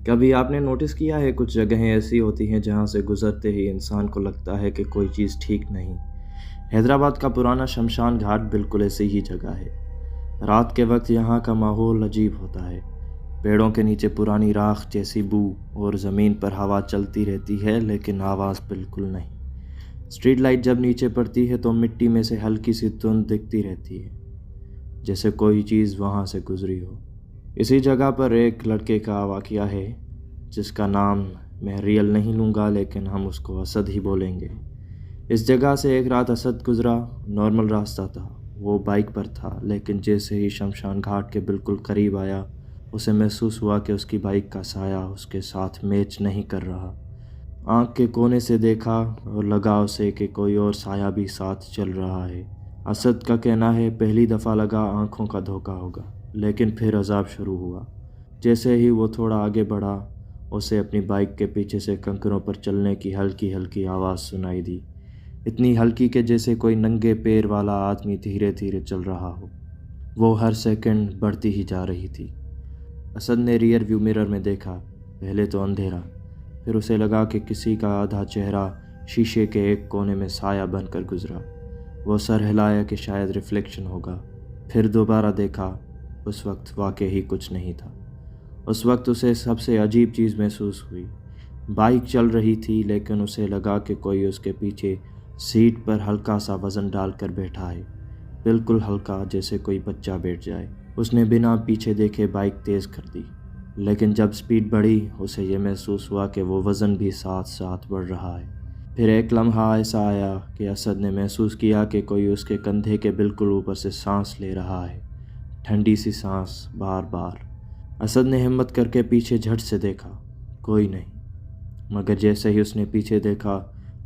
کبھی آپ نے نوٹس کیا ہے کچھ جگہیں ایسی ہوتی ہیں جہاں سے گزرتے ہی انسان کو لگتا ہے کہ کوئی چیز ٹھیک نہیں۔ حیدرآباد کا پرانا شمشان گھاٹ بالکل ایسی ہی جگہ ہے۔ رات کے وقت یہاں کا ماحول عجیب ہوتا ہے۔ پیڑوں کے نیچے پرانی راکھ جیسی بو اور زمین پر ہوا چلتی رہتی ہے لیکن آواز بالکل نہیں۔ اسٹریٹ لائٹ جب نیچے پڑتی ہے تو مٹی میں سے ہلکی سی دھند دکھتی رہتی ہے، جیسے کوئی چیز وہاں سے گزری ہو۔ اسی جگہ پر ایک لڑکے کا واقعہ ہے جس کا نام میں ریئل نہیں لوں گا، لیکن ہم اس کو اسد ہی بولیں گے۔ اس جگہ سے ایک رات اسد گزرا۔ نارمل راستہ تھا، وہ بائک پر تھا، لیکن جیسے ہی شمشان گھاٹ کے بالکل قریب آیا اسے محسوس ہوا کہ اس کی بائک کا سایہ اس کے ساتھ میچ نہیں کر رہا۔ آنکھ کے کونے سے دیکھا اور لگا اسے کہ کوئی اور سایہ بھی ساتھ چل رہا ہے۔ اسد کا کہنا ہے پہلی دفعہ لگا آنکھوں کا دھوکہ ہوگا، لیکن پھر عذاب شروع ہوا۔ جیسے ہی وہ تھوڑا آگے بڑھا اسے اپنی بائک کے پیچھے سے کنکروں پر چلنے کی ہلکی ہلکی آواز سنائی دی، اتنی ہلکی کہ جیسے کوئی ننگے پیر والا آدمی دھیرے دھیرے چل رہا ہو۔ وہ ہر سیکنڈ بڑھتی ہی جا رہی تھی۔ اسد نے ریئر ویو مرر میں دیکھا، پہلے تو اندھیرا، پھر اسے لگا کہ کسی کا آدھا چہرہ شیشے کے ایک کونے میں سایہ بن کر گزرا۔ وہ سر ہلایا کہ شاید ریفلیکشن ہوگا، پھر دوبارہ دیکھا۔ اس وقت واقعی کچھ نہیں تھا۔ اس وقت اسے سب سے عجیب چیز محسوس ہوئی۔ بائک چل رہی تھی لیکن اسے لگا کہ کوئی اس کے پیچھے سیٹ پر ہلکا سا وزن ڈال کر بیٹھا ہے، بالکل ہلکا، جیسے کوئی بچہ بیٹھ جائے۔ اس نے بنا پیچھے دیکھے بائک تیز کر دی، لیکن جب سپیڈ بڑھی اسے یہ محسوس ہوا کہ وہ وزن بھی ساتھ ساتھ بڑھ رہا ہے۔ پھر ایک لمحہ ایسا آیا کہ اسد نے محسوس کیا کہ کوئی اس کے کندھے کے بالکل اوپر سے سانس لے رہا ہے، ٹھنڈی سی سانس، بار بار۔ اسد نے ہمت کر کے پیچھے جھٹ سے دیکھا، کوئی نہیں، مگر جیسے ہی اس نے پیچھے دیکھا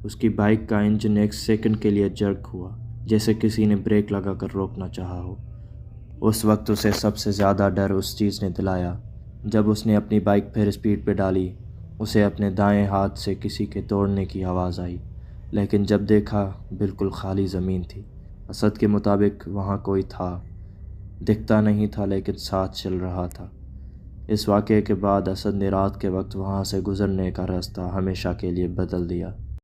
اس کی بائک کا انجن ایک سیکنڈ کے لیے جرک ہوا، جیسے کسی نے بریک لگا کر روکنا چاہا ہو۔ اس وقت اسے سب سے زیادہ ڈر اس چیز نے دلایا جب اس نے اپنی بائک پھر اسپیڈ پہ ڈالی۔ اسے اپنے دائیں ہاتھ سے کسی کے توڑنے کی آواز آئی، لیکن جب دیکھا بالکل خالی زمین تھی۔ اسد کے مطابق وہاں کوئی تھا، دکھتا نہیں تھا لیکن ساتھ چل رہا تھا۔ اس واقعے کے بعد اسد نے رات کے وقت وہاں سے گزرنے کا راستہ ہمیشہ کے لیے بدل دیا۔